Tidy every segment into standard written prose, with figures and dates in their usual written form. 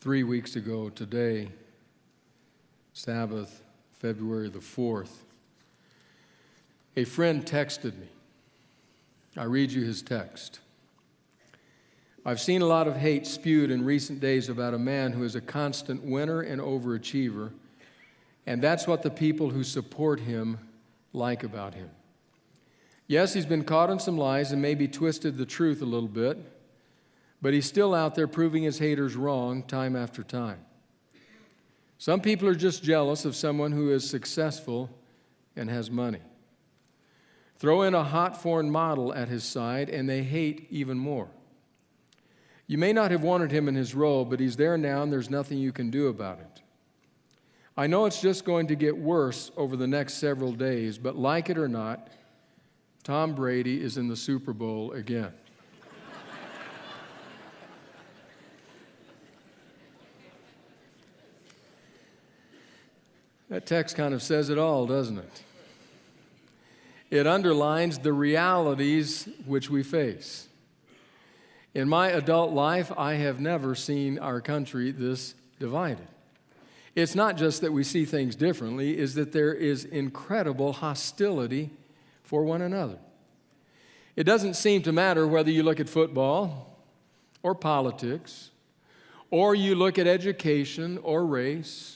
3 weeks ago today, Sabbath, February the 4th, a friend texted me. I read you his text. I've seen a lot of hate spewed in recent days about a man who is a constant winner and overachiever, and that's what the people who support him like about him. Yes, he's been caught in some lies and maybe twisted the truth a little bit, but he's still out there proving his haters wrong time after time. Some people are just jealous of someone who is successful and has money. Throw in a hot foreign model at his side, and they hate even more. You may not have wanted him in his role, but he's there now, and there's nothing you can do about it. I know it's just going to get worse over the next several days, but like it or not, Tom Brady is in the Super Bowl again. That text kind of says it all, doesn't it? It underlines the realities which we face. In my adult life, I have never seen our country this divided. It's not just that we see things differently, it's that there is incredible hostility for one another. It doesn't seem to matter whether you look at football or politics, or you look at education or race,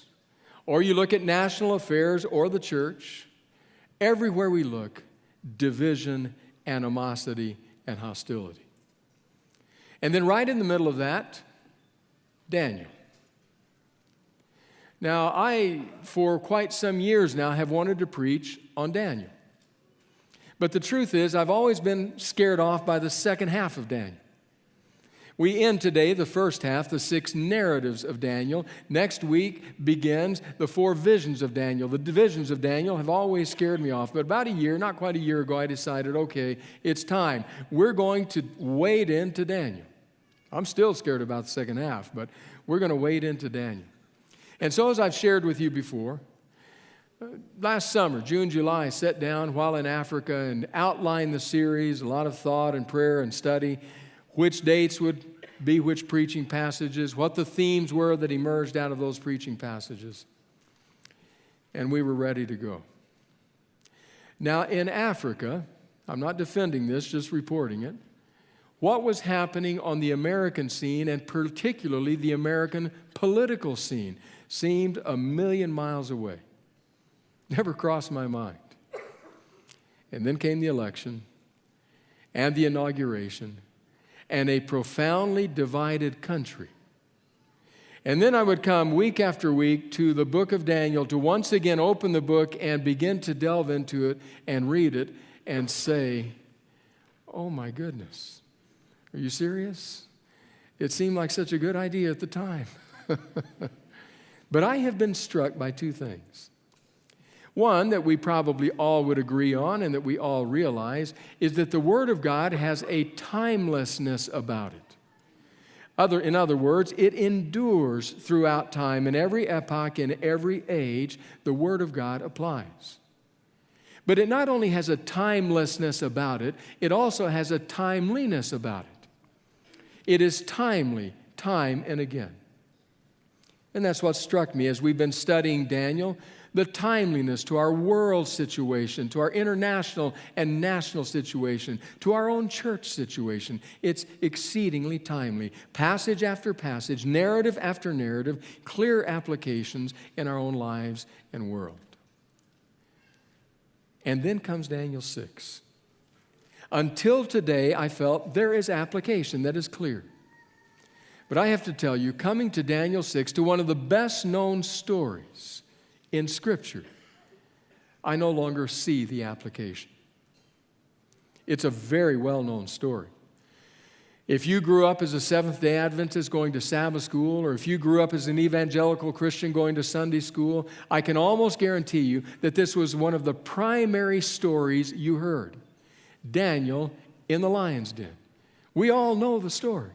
or you look at national affairs or the church. Everywhere we look, division, animosity, and hostility. And then right in the middle of that, Daniel. Now, I, for quite some years now, have wanted to preach on Daniel. But the truth is, I've always been scared off by the second half of Daniel. We end today the first half, the 6 narratives of Daniel. Next week begins the 4 visions of Daniel. The visions of Daniel have always scared me off. But about a year, not quite a year ago, I decided, okay, it's time. We're going to wade into Daniel. I'm still scared about the second half, but we're going to wade into Daniel. And so as I've shared with you before, last summer, June, July, I sat down while in Africa and outlined the series, a lot of thought and prayer and study, which dates would be which preaching passages, what the themes were that emerged out of those preaching passages. And we were ready to go. Now, in Africa, I'm not defending this, just reporting it, what was happening on the American scene, and particularly the American political scene, seemed a million miles away. Never crossed my mind. And then came the election and the inauguration and a profoundly divided country. And then I would come week after week to the book of Daniel to once again open the book and begin to delve into it and read it and say, oh my goodness, are you serious? It seemed like such a good idea at the time. But I have been struck by 2 things. One that we probably all would agree on and that we all realize is that the Word of God has a timelessness about it. In other words, it endures throughout time. In every epoch, in every age, the Word of God applies. But it not only has a timelessness about it, it also has a timeliness about it. It is timely, time and again. And that's what struck me as we've been studying Daniel. The timeliness to our world situation, to our international and national situation, to our own church situation. It's exceedingly timely. Passage after passage, narrative after narrative, clear applications in our own lives and world. And then comes Daniel 6. Until today, I felt there is application that is clear. But I have to tell you, coming to Daniel 6, to one of the best known stories in Scripture, I no longer see the application. It's a very well-known story. If you grew up as a Seventh-day Adventist going to Sabbath school, or if you grew up as an evangelical Christian going to Sunday school, I can almost guarantee you that this was one of the primary stories you heard. Daniel in the lion's den. We all know the story.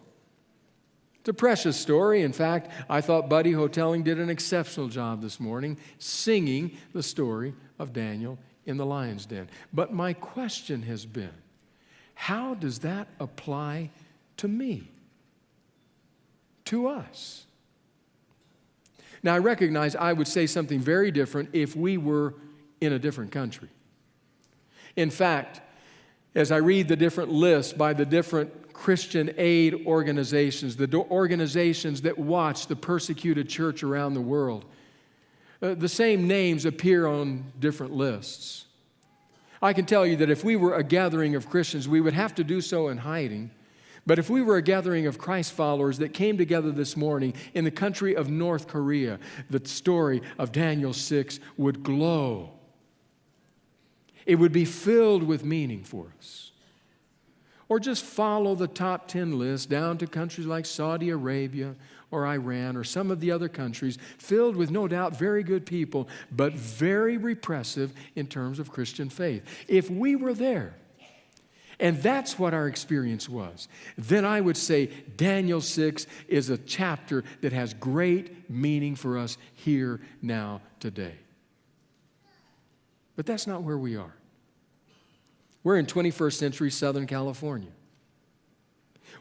It's a precious story. In fact, I thought Buddy Hoteling did an exceptional job this morning singing the story of Daniel in the lion's den. But my question has been, how does that apply to me? To us? Now, I recognize I would say something very different if we were in a different country. In fact, as I read the different lists by the different Christian aid organizations, the organizations that watch the persecuted church around the world, the same names appear on different lists. I can tell you that if we were a gathering of Christians, we would have to do so in hiding. But if we were a gathering of Christ followers that came together this morning in the country of North Korea, the story of Daniel 6 would glow. It would be filled with meaning for us. Or just follow the top 10 list down to countries like Saudi Arabia or Iran or some of the other countries filled with no doubt very good people, but very repressive in terms of Christian faith. If we were there, and that's what our experience was, then I would say Daniel 6 is a chapter that has great meaning for us here, now, today. But that's not where we are. We're in 21st century Southern California.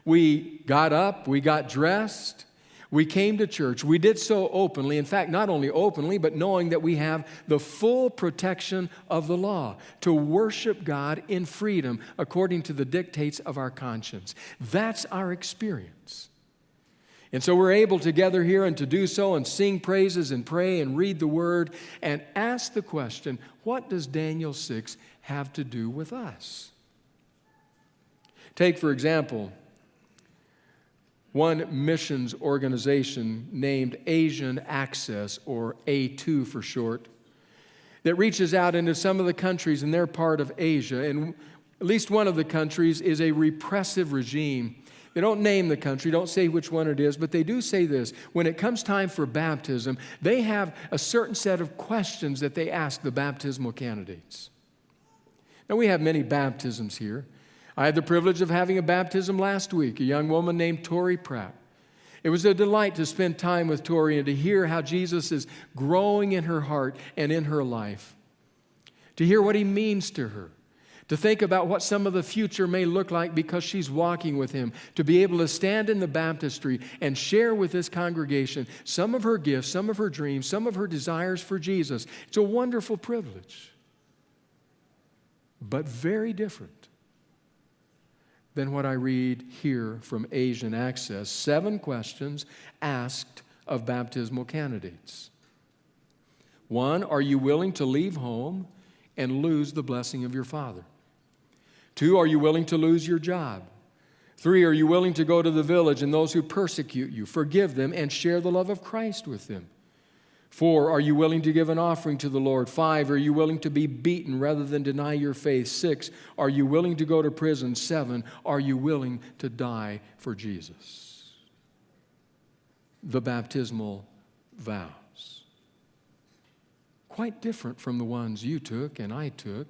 We got up, we got dressed, we came to church. We did so openly. In fact, not only openly, but knowing that we have the full protection of the law to worship God in freedom according to the dictates of our conscience. That's our experience. And so we're able to gather here and to do so and sing praises and pray and read the Word and ask the question, what does Daniel 6 have to do with us? Take, for example, one missions organization named Asian Access, or A2 for short, that reaches out into some of the countries in their part of Asia. And at least one of the countries is a repressive regime. They don't name the country, don't say which one it is, but they do say this. When it comes time for baptism, they have a certain set of questions that they ask the baptismal candidates. Now, we have many baptisms here. I had the privilege of having a baptism last week, a young woman named Tori Pratt. It was a delight to spend time with Tori and to hear how Jesus is growing in her heart and in her life, to hear what He means to her, to think about what some of the future may look like because she's walking with Him, to be able to stand in the baptistry and share with this congregation some of her gifts, some of her dreams, some of her desires for Jesus. It's a wonderful privilege, but very different than what I read here from Asian Access. 7 questions asked of baptismal candidates. 1, are you willing to leave home and lose the blessing of your Father? 2, are you willing to lose your job? 3, are you willing to go to the village and those who persecute you, forgive them, and share the love of Christ with them? 4, are you willing to give an offering to the Lord? 5, are you willing to be beaten rather than deny your faith? 6, are you willing to go to prison? 7, are you willing to die for Jesus? The baptismal vows. Quite different from the ones you took and I took.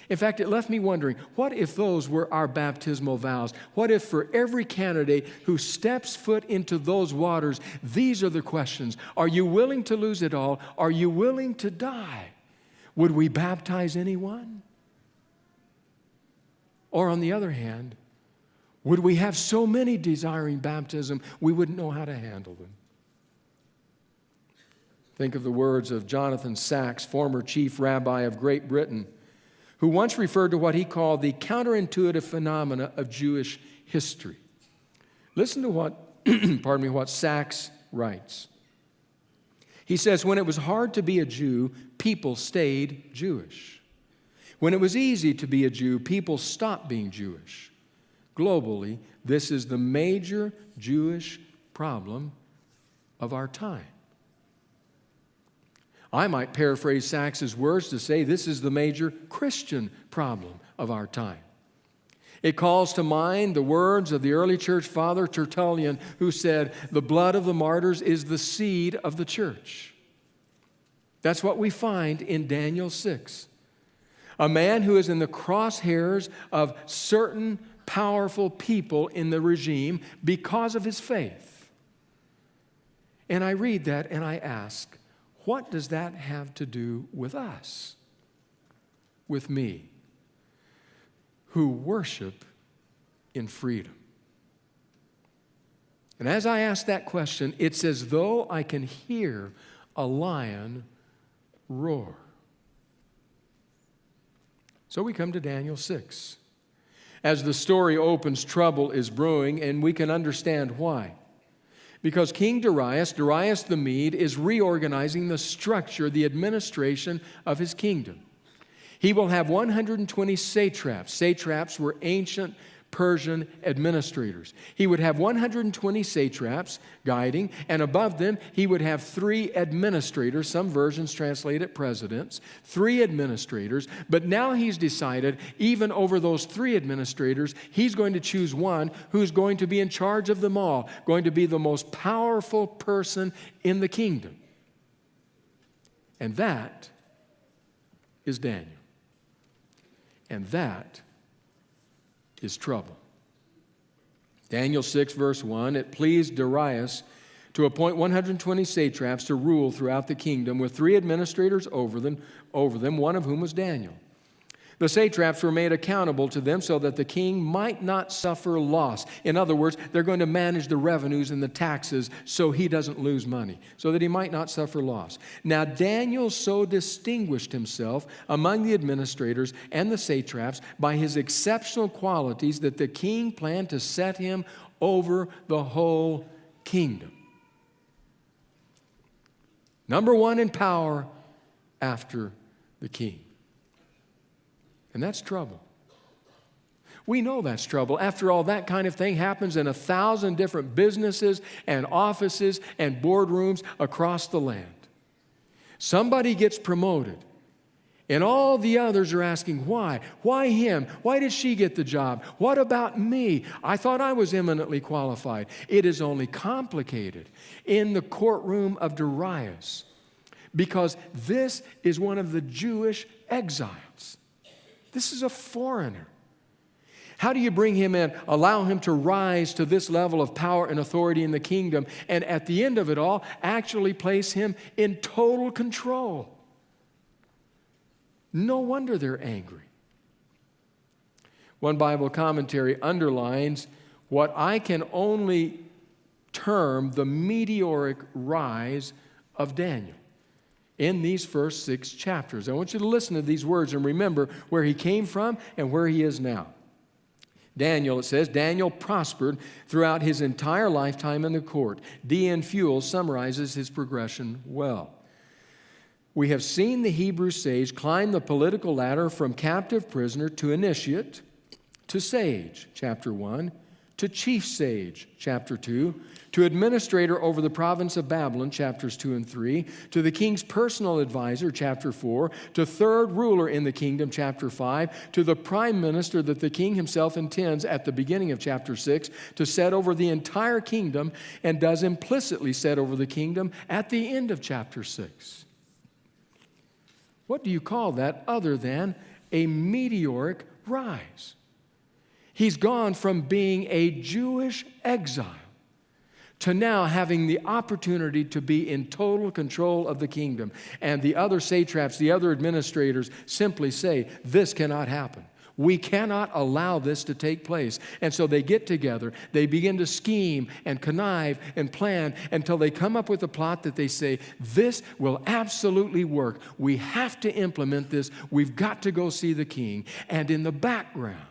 In fact, it left me wondering, what if those were our baptismal vows? What if for every candidate who steps foot into those waters, these are the questions. Are you willing to lose it all? Are you willing to die? Would we baptize anyone? Or on the other hand, would we have so many desiring baptism we wouldn't know how to handle them? Think of the words of Jonathan Sacks, former chief rabbi of Great Britain, who once referred to what he called the counterintuitive phenomena of Jewish history. Listen to what, what Sacks writes. He says, when it was hard to be a Jew, people stayed Jewish. When it was easy to be a Jew, people stopped being Jewish. Globally, this is the major Jewish problem of our time. I might paraphrase Sacks's words to say this is the major Christian problem of our time. It calls to mind the words of the early church father Tertullian, who said, the blood of the martyrs is the seed of the church. That's what we find in Daniel 6. A man who is in the crosshairs of certain powerful people in the regime because of his faith. And I read that and I ask, what does that have to do with us? With me, who worship in freedom? And as I ask that question, it's as though I can hear a lion roar. So we come to Daniel 6. As the story opens, trouble is brewing, and we can understand why. Because King Darius the Mede, is reorganizing the structure, the administration of his kingdom. He will have 120 satraps. Satraps were ancient Persian administrators. He would have 120 satraps guiding, and above them he would have 3 administrators. Some versions translate it presidents. 3 administrators. But now he's decided, even over those 3 administrators, he's going to choose one who's going to be in charge of them all, going to be the most powerful person in the kingdom. And that is Daniel. And that is trouble. Daniel 6, verse 1, it pleased Darius to appoint 120 satraps to rule throughout the kingdom, with 3 administrators over them, one of whom was Daniel. The satraps were made accountable to them so that the king might not suffer loss. In other words, they're going to manage the revenues and the taxes so he doesn't lose money, so that he might not suffer loss. Now Daniel so distinguished himself among the administrators and the satraps by his exceptional qualities that the king planned to set him over the whole kingdom. Number 1 in power after the king. And that's trouble. We know that's trouble. After all, that kind of thing happens in 1,000 different businesses and offices and boardrooms across the land. Somebody gets promoted, and all the others are asking, why? Why him? Why did she get the job? What about me? I thought I was eminently qualified. It is only complicated in the courtroom of Darius, because this is one of the Jewish exiles. This is a foreigner. How do you bring him in, allow him to rise to this level of power and authority in the kingdom, and at the end of it all, actually place him in total control? No wonder they're angry. One Bible commentary underlines what I can only term the meteoric rise of Daniel in these first 6 chapters. I want you to listen to these words and remember where he came from and where he is now. Daniel, it says, Daniel prospered throughout his entire lifetime in the court. D.N. Fuel summarizes his progression well. We have seen the Hebrew sage climb the political ladder from captive prisoner to initiate, to sage, chapter 1, to chief sage, chapter 2, to administrator over the province of Babylon, chapters 2 and 3, to the king's personal advisor, chapter 4, to third ruler in the kingdom, chapter 5, to the prime minister that the king himself intends at the beginning of chapter 6 to set over the entire kingdom, and does implicitly set over the kingdom at the end of chapter 6. What do you call that other than a meteoric rise? He's gone from being a Jewish exile to now having the opportunity to be in total control of the kingdom. And the other satraps, the other administrators simply say, this cannot happen. We cannot allow this to take place. And so they get together, they begin to scheme and connive and plan until they come up with a plot that they say, this will absolutely work. We have to implement this. We've got to go see the king. And in the background,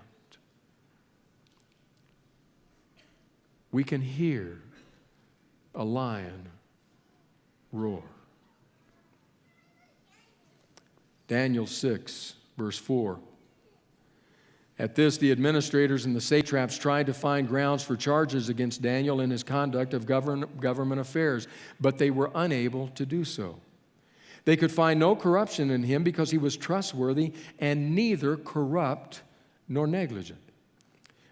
we can hear a lion roar. Daniel 6, verse 4. At this, the administrators and the satraps tried to find grounds for charges against Daniel in his conduct of government affairs, but they were unable to do so. They could find no corruption in him because he was trustworthy and neither corrupt nor negligent.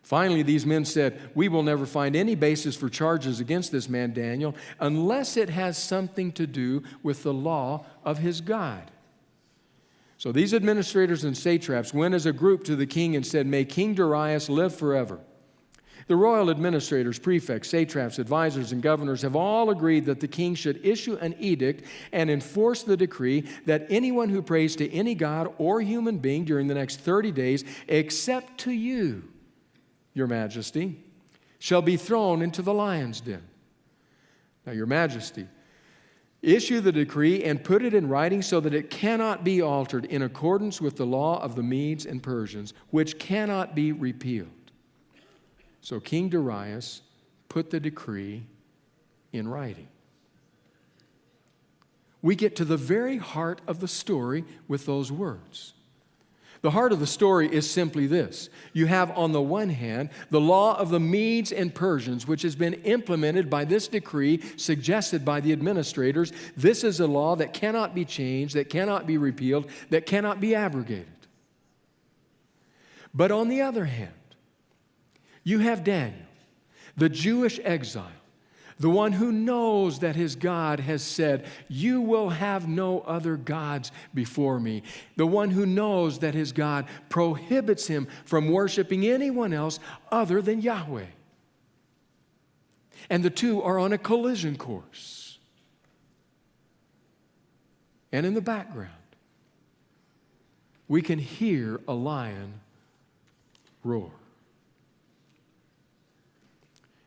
Finally, these men said, we will never find any basis for charges against this man Daniel unless it has something to do with the law of his God. So these administrators and satraps went as a group to the king and said, may King Darius live forever. The royal administrators, prefects, satraps, advisors, and governors have all agreed that the king should issue an edict and enforce the decree that anyone who prays to any god or human being during the next 30 days, except to you, Your Majesty, shall be thrown into the lion's den. Now, your majesty, issue the decree and put it in writing so that it cannot be altered in accordance with the law of the Medes and Persians, which cannot be repealed. So King Darius put the decree in writing. We get to the very heart of the story with those words. The heart of the story is simply this. You have on the one hand the law of the Medes and Persians, which has been implemented by this decree suggested by the administrators. This is a law that cannot be changed, that cannot be repealed, that cannot be abrogated. But on the other hand, you have Daniel, the Jewish exile, the one who knows that his God has said, you will have no other gods before me. The one who knows that his God prohibits him from worshiping anyone else other than Yahweh. And the two are on a collision course. And in the background, we can hear a lion roar.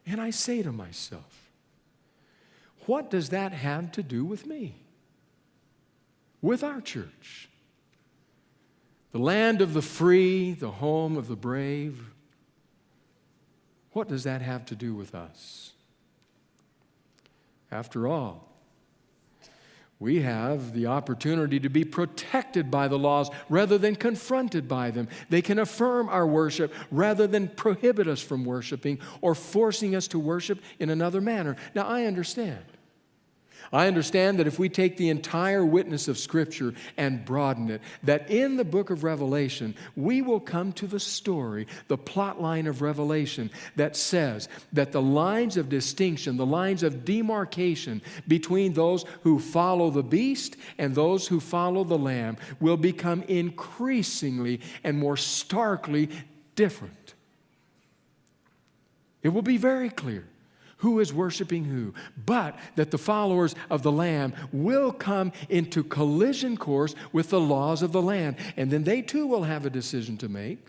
And I say to myself, what does that have to do with me? With our church? The land of the free, the home of the brave. What does that have to do with us? After all, we have the opportunity to be protected by the laws rather than confronted by them. They can affirm our worship rather than prohibit us from worshiping or forcing us to worship in another manner. Now, I understand that if we take the entire witness of Scripture and broaden it, that in the book of Revelation, we will come to the story, the plot line of Revelation that says that the lines of distinction, the lines of demarcation between those who follow the beast and those who follow the Lamb will become increasingly and more starkly different. It will be very clear who is worshiping who, but that the followers of the Lamb will come into collision course with the laws of the land, and then they too will have a decision to make.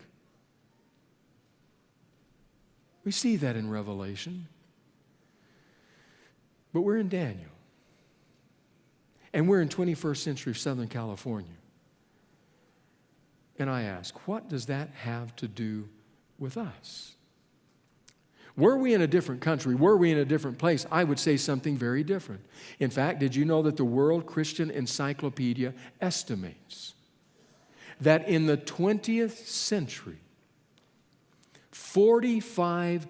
We see that in Revelation. But we're in Daniel, and we're in 21st century Southern California. And I ask, what does that have to do with us? Were we in a different country, were we in a different place, I would say something very different. In fact, did you know that the World Christian Encyclopedia estimates that in the 20th century, 45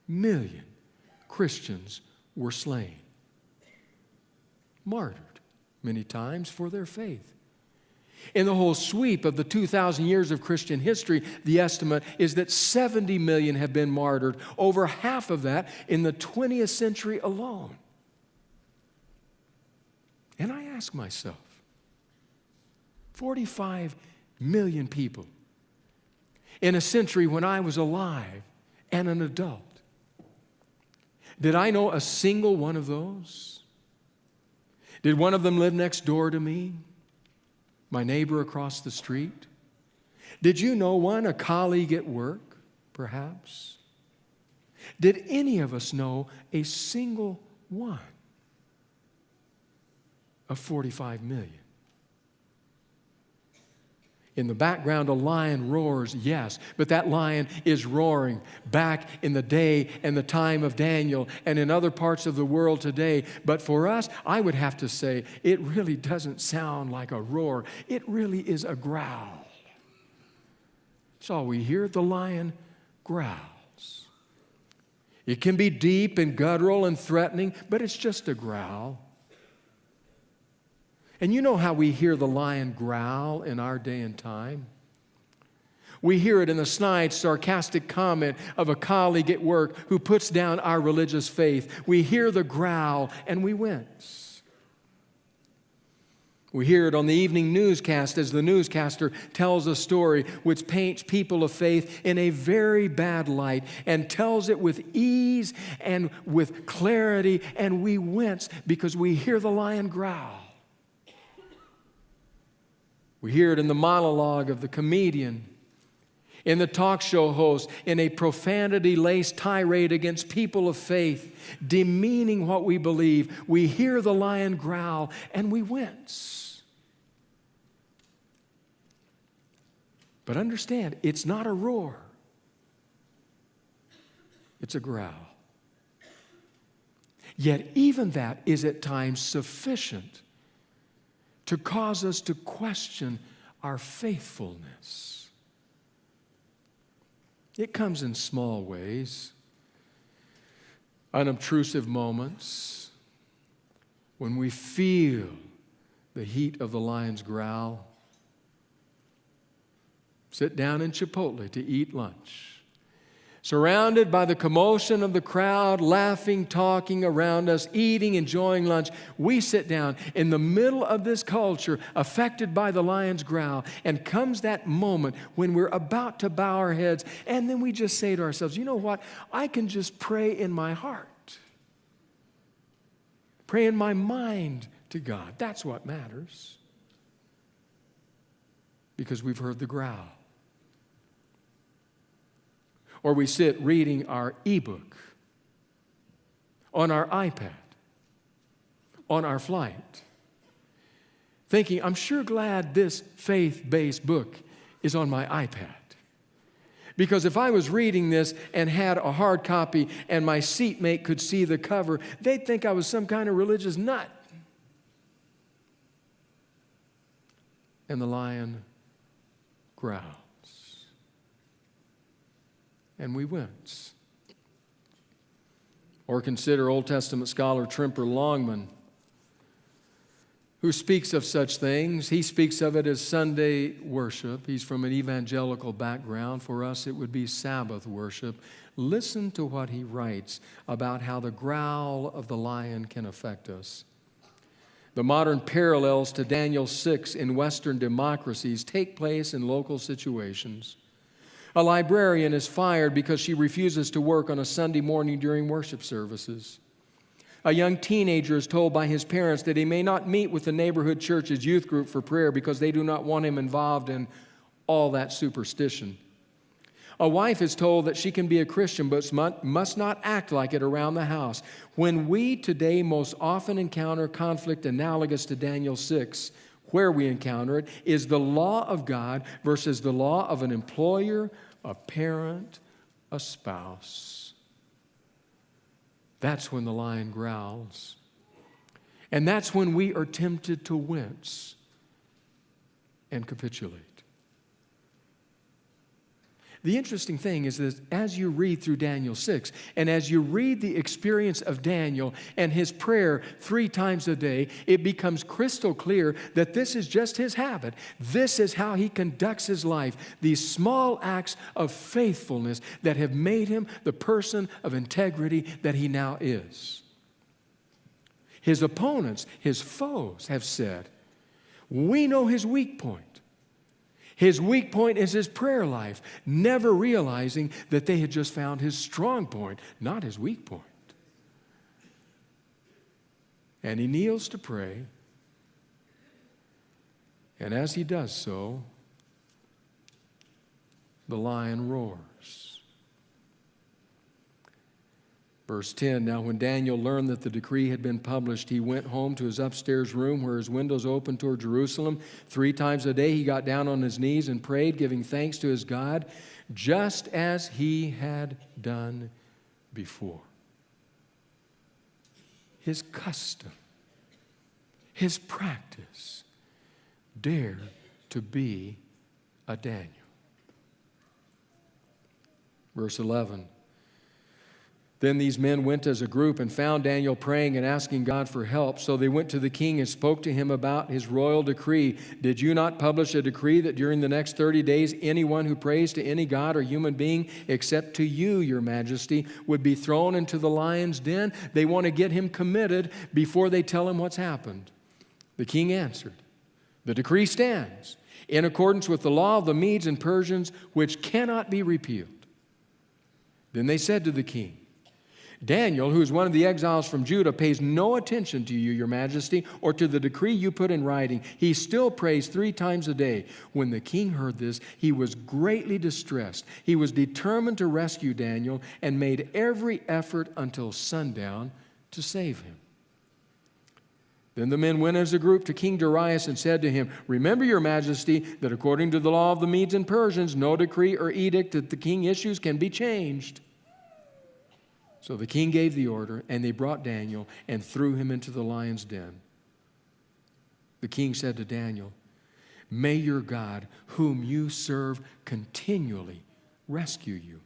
million Christians were slain, martyred many times for their faith. In the whole sweep of the 2,000 years of Christian history, the estimate is that 70 million have been martyred, over half of that in the 20th century alone. And I ask myself, 45 million people in a century when I was alive and an adult. Did I know a single one of those? Did one of them live next door to me? My neighbor across the street? Did you know one, a colleague at work, perhaps? Did any of us know a single one of 45 million? In the background, a lion roars, yes, but that lion is roaring back in the day and the time of Daniel and in other parts of the world today. But for us, I would have to say, it really doesn't sound like a roar. It really is a growl. That's all we hear. The lion growls. It can be deep and guttural and threatening, but it's just a growl. And you know how we hear the lion growl in our day and time? We hear it in the snide, sarcastic comment of a colleague at work who puts down our religious faith. We hear the growl and we wince. We hear it on the evening newscast as the newscaster tells a story which paints people of faith in a very bad light and tells it with ease and with clarity, and we wince because we hear the lion growl. We hear it in the monologue of the comedian in the talk show host, in a profanity-laced tirade against people of faith, demeaning what we believe. We hear the lion growl and we wince. But understand, it's not a roar. It's a growl. Yet even that is at times sufficient to cause us to question our faithfulness. It comes in small ways, unobtrusive moments, when we feel the heat of the lion's growl. Sit down in Chipotle to eat lunch. Surrounded by the commotion of the crowd, laughing, talking around us, eating, enjoying lunch, we sit down in the middle of this culture affected by the lion's growl, and comes that moment when we're about to bow our heads, and then we just say to ourselves, you know what? I can just pray in my heart. Pray in my mind to God. That's what matters. Because we've heard the growl. Or we sit reading our ebook on our iPad, on our flight, thinking, I'm sure glad this faith-based book is on my iPad. Because if I was reading this and had a hard copy and my seatmate could see the cover, they'd think I was some kind of religious nut. And the lion growls. And we wince. Or consider Old Testament scholar Trimper Longman, who speaks of such things. He speaks of it as Sunday worship. He's from an evangelical background. For us, it would be Sabbath worship. Listen to what he writes about how the growl of the lion can affect us. The modern parallels to Daniel 6 in Western democracies take place in local situations. A librarian is fired because she refuses to work on a Sunday morning during worship services. A young teenager is told by his parents that he may not meet with the neighborhood church's youth group for prayer because they do not want him involved in all that superstition. A wife is told that she can be a Christian but must not act like it around the house. When we today most often encounter conflict analogous to Daniel 6, where we encounter it is the law of God versus the law of an employer, a parent, a spouse. That's when the lion growls. And that's when we are tempted to wince and capitulate. The interesting thing is that as you read through Daniel 6, and as you read the experience of Daniel and his prayer 3 times a day, it becomes crystal clear that this is just his habit. This is how he conducts his life. These small acts of faithfulness that have made him the person of integrity that he now is. His opponents, his foes, have said, we know his weak point. His weak point is his prayer life, never realizing that they had just found his strong point, not his weak point. And he kneels to pray, and as he does so, the lion roars. Verse 10, now when Daniel learned that the decree had been published, he went home to his upstairs room where his windows opened toward Jerusalem. 3 times a day he got down on his knees and prayed, giving thanks to his God, just as he had done before. His custom, his practice, dared to be a Daniel. Verse 11, then these men went as a group and found Daniel praying and asking God for help. So they went to the king and spoke to him about his royal decree. Did you not publish a decree that during the next 30 days, anyone who prays to any god or human being except to you, your majesty, would be thrown into the lion's den? They want to get him committed before they tell him what's happened. The king answered, the decree stands in accordance with the law of the Medes and Persians, which cannot be repealed. Then they said to the king, Daniel, who is one of the exiles from Judah, pays no attention to you, your majesty, or to the decree you put in writing. He still prays 3 times a day. When the king heard this, he was greatly distressed. He was determined to rescue Daniel and made every effort until sundown to save him. Then the men went as a group to King Darius and said to him, "Remember, your majesty, that according to the law of the Medes and Persians, no decree or edict that the king issues can be changed." So the king gave the order, and they brought Daniel and threw him into the lion's den. The king said to Daniel, "May your God, whom you serve continually, rescue you."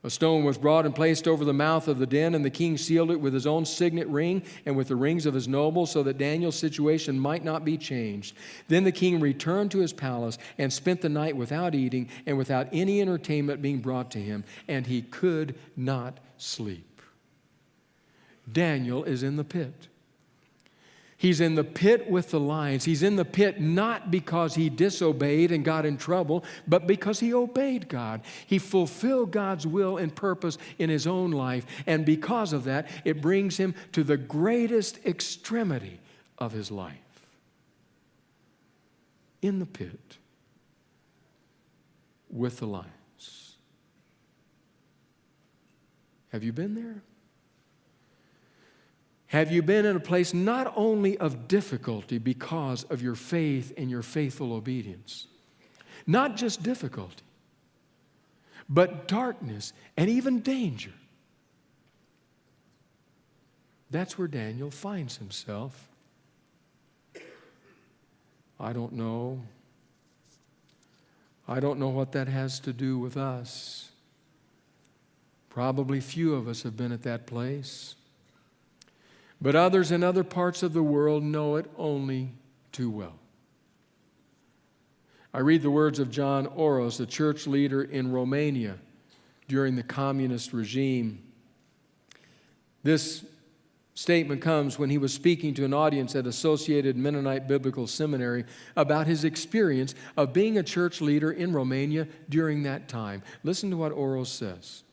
A stone was brought and placed over the mouth of the den, and the king sealed it with his own signet ring and with the rings of his nobles, so that Daniel's situation might not be changed. Then the king returned to his palace and spent the night without eating and without any entertainment being brought to him, and he could not sleep. Daniel is in the pit. He's in the pit with the lions. He's in the pit not because he disobeyed and got in trouble, but because he obeyed God. He fulfilled God's will and purpose in his own life, and because of that, it brings him to the greatest extremity of his life. In the pit with the lions. Have you been there? Have you been in a place not only of difficulty because of your faith and your faithful obedience? Not just difficulty, but darkness and even danger. That's where Daniel finds himself. I don't know. I don't know what that has to do with us. Probably few of us have been at that place. But others in other parts of the world know it only too well. I read the words of John Oros, a church leader in Romania during the communist regime. This statement comes when he was speaking to an audience at Associated Mennonite Biblical Seminary about his experience of being a church leader in Romania during that time. Listen to what Oros says.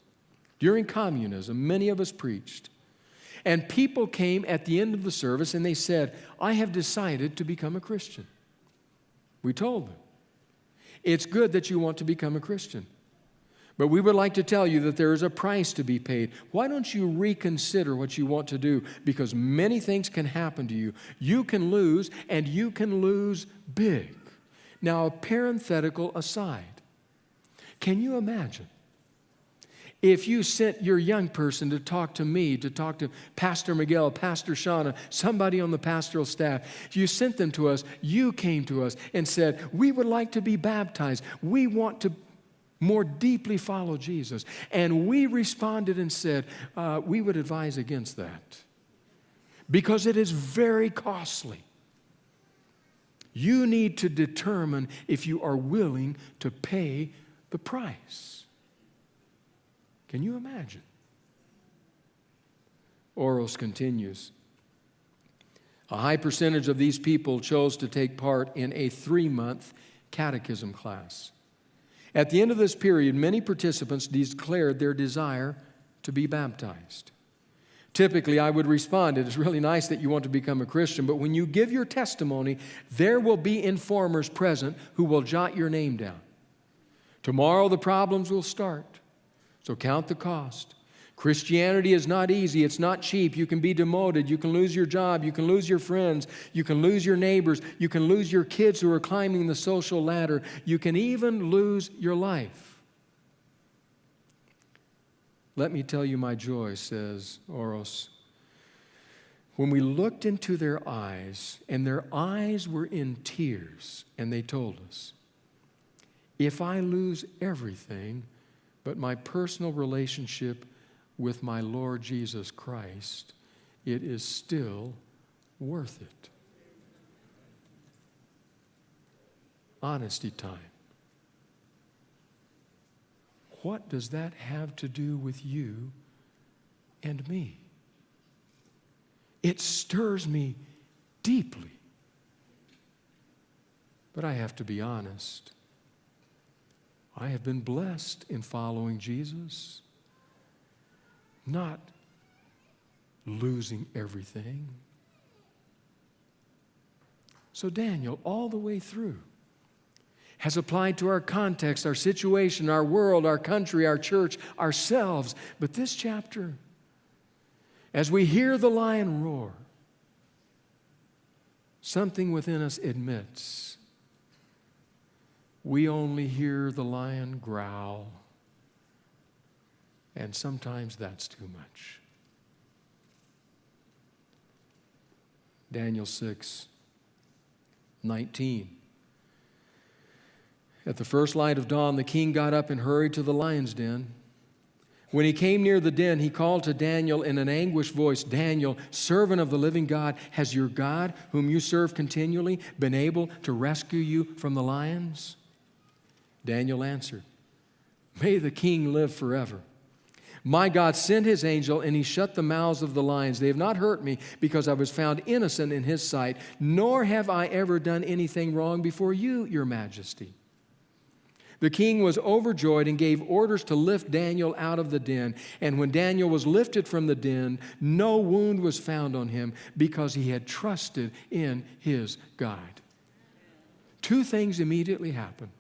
During communism, many of us preached. And people came at the end of the service and they said, "I have decided to become a Christian." We told them, "It's good that you want to become a Christian, but we would like to tell you that there is a price to be paid. Why don't you reconsider what you want to do? Because many things can happen to you. You can lose, and you can lose big." Now, a parenthetical aside, can you imagine if you sent your young person to talk to me, to talk to Pastor Miguel, Pastor Shauna, somebody on the pastoral staff, you sent them to us, you came to us and said, "We would like to be baptized. We want to more deeply follow Jesus." And we responded and said, "We would advise against that because it is very costly. You need to determine if you are willing to pay the price." Can you imagine? Oros continues. A high percentage of these people chose to take part in a 3-month catechism class. At the end of this period, many participants declared their desire to be baptized. Typically, I would respond, "It is really nice that you want to become a Christian, but when you give your testimony, there will be informers present who will jot your name down. Tomorrow the problems will start. So count the cost. Christianity is not easy. It's not cheap. You can be demoted. You can lose your job. You can lose your friends. You can lose your neighbors. You can lose your kids who are climbing the social ladder. You can even lose your life. Let me tell you my joy," says Oros, "when we looked into their eyes, and their eyes were in tears, and they told us, 'If I lose everything but my personal relationship with my Lord Jesus Christ, it is still worth it.'" Honesty time. What does that have to do with you and me? It stirs me deeply. But I have to be honest. I have been blessed in following Jesus. not losing everything. So Daniel, all the way through, has applied to our context, our situation, our world, our country, our church, ourselves. But this chapter, as we hear the lion roar, something within us admits we only hear the lion growl, and sometimes that's too much. Daniel 6:19. At the first light of dawn, the king got up and hurried to the lion's den. When he came near the den, he called to Daniel in an anguished voice, "Daniel, servant of the living God, has your God, whom you serve continually, been able to rescue you from the lions?" Daniel answered, "May the king live forever. My God sent his angel, and he shut the mouths of the lions. They have not hurt me, because I was found innocent in his sight, nor have I ever done anything wrong before you, your majesty." The king was overjoyed and gave orders to lift Daniel out of the den. And when Daniel was lifted from the den, no wound was found on him, because he had trusted in his God. Two things immediately happen.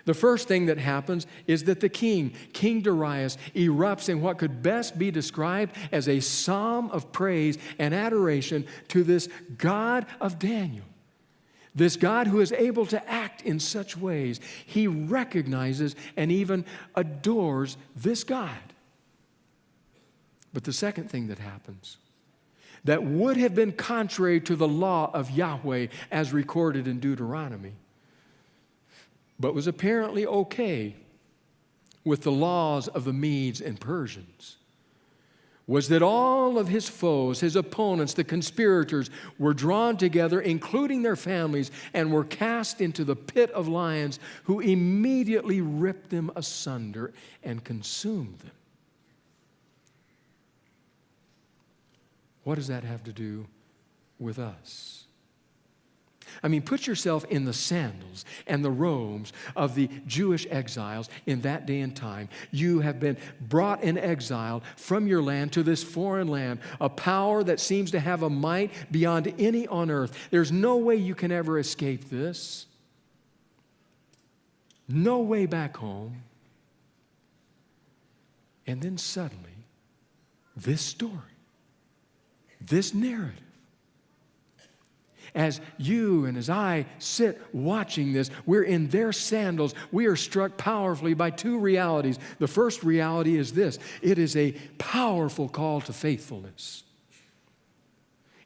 The first thing that happens is that the king, King Darius, erupts in what could best be described as a psalm of praise and adoration to this God of Daniel. This God who is able to act in such ways. He recognizes and even adores this God. But the second thing that happens, that would have been contrary to the law of Yahweh as recorded in Deuteronomy, but was apparently okay with the laws of the Medes and Persians, was that all of his foes, his opponents, the conspirators, were drawn together, including their families, and were cast into the pit of lions, who immediately ripped them asunder and consumed them. What does that have to do with us? I mean, put yourself in the sandals and the robes of the Jewish exiles in that day and time. You have been brought in exile from your land to this foreign land, a power that seems to have a might beyond any on earth. There's no way you can ever escape this. No way back home. And then suddenly, this story, this narrative, as you and as I sit watching this, we're in their sandals. We are struck powerfully by two realities. The first reality is this: it is a powerful call to faithfulness.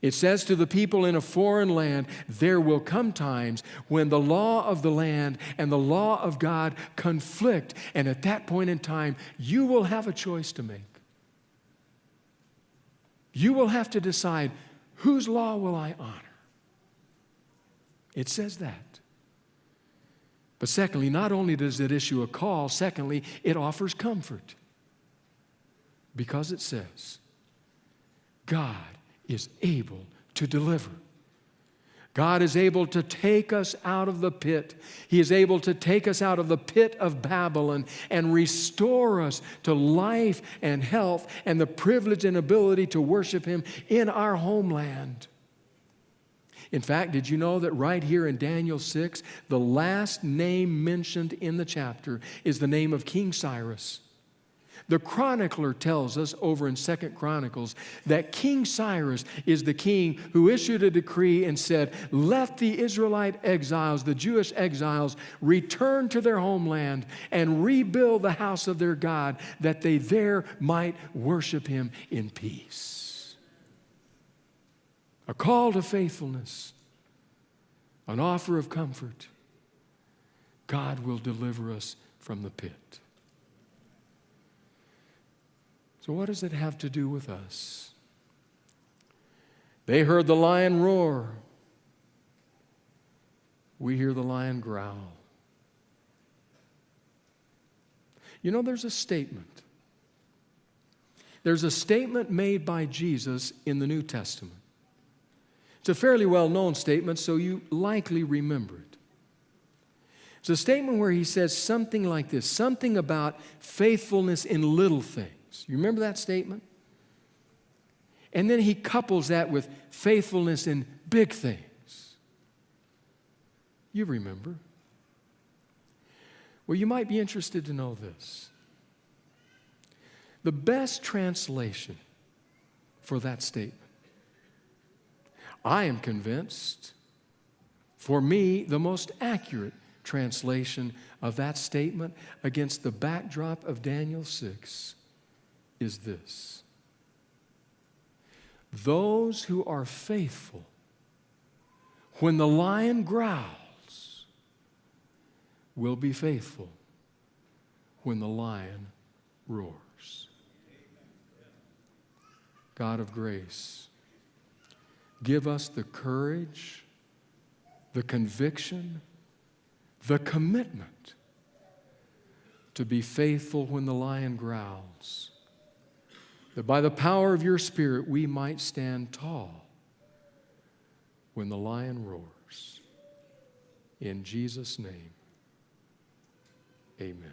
It says to the people in a foreign land, there will come times when the law of the land and the law of God conflict, and at that point in time, you will have a choice to make. You will have to decide, whose law will I honor? It says that. But secondly, not only does it issue a call, secondly, it offers comfort. Because it says, God is able to deliver. God is able to take us out of the pit. He is able to take us out of the pit of Babylon and restore us to life and health and the privilege and ability to worship Him in our homeland. In fact, did you know that right here in Daniel 6, the last name mentioned in the chapter is the name of King Cyrus? The chronicler tells us over in 2 Chronicles that King Cyrus is the king who issued a decree and said, let the Israelite exiles, the Jewish exiles, return to their homeland and rebuild the house of their God, that they there might worship Him in peace. A call to faithfulness, an offer of comfort. God will deliver us from the pit. So what does it have to do with us? They heard the lion roar. We hear the lion growl. You know, there's a statement. There's a statement made by Jesus in the New Testament. It's a fairly well-known statement, so you likely remember it. It's a statement where He says something like this, something about faithfulness in little things. things. You remember that statement? And then he couples that with faithfulness in big things. You remember. Well, you might be interested to know this. The best translation for that statement, I am convinced, for me, the most accurate translation of that statement against the backdrop of Daniel 6 is this: those who are faithful when the lion growls will be faithful when the lion roars. God of grace, give us the courage, the conviction, the commitment to be faithful when the lion growls, that by the power of your Spirit we might stand tall when the lion roars. In Jesus' name, amen.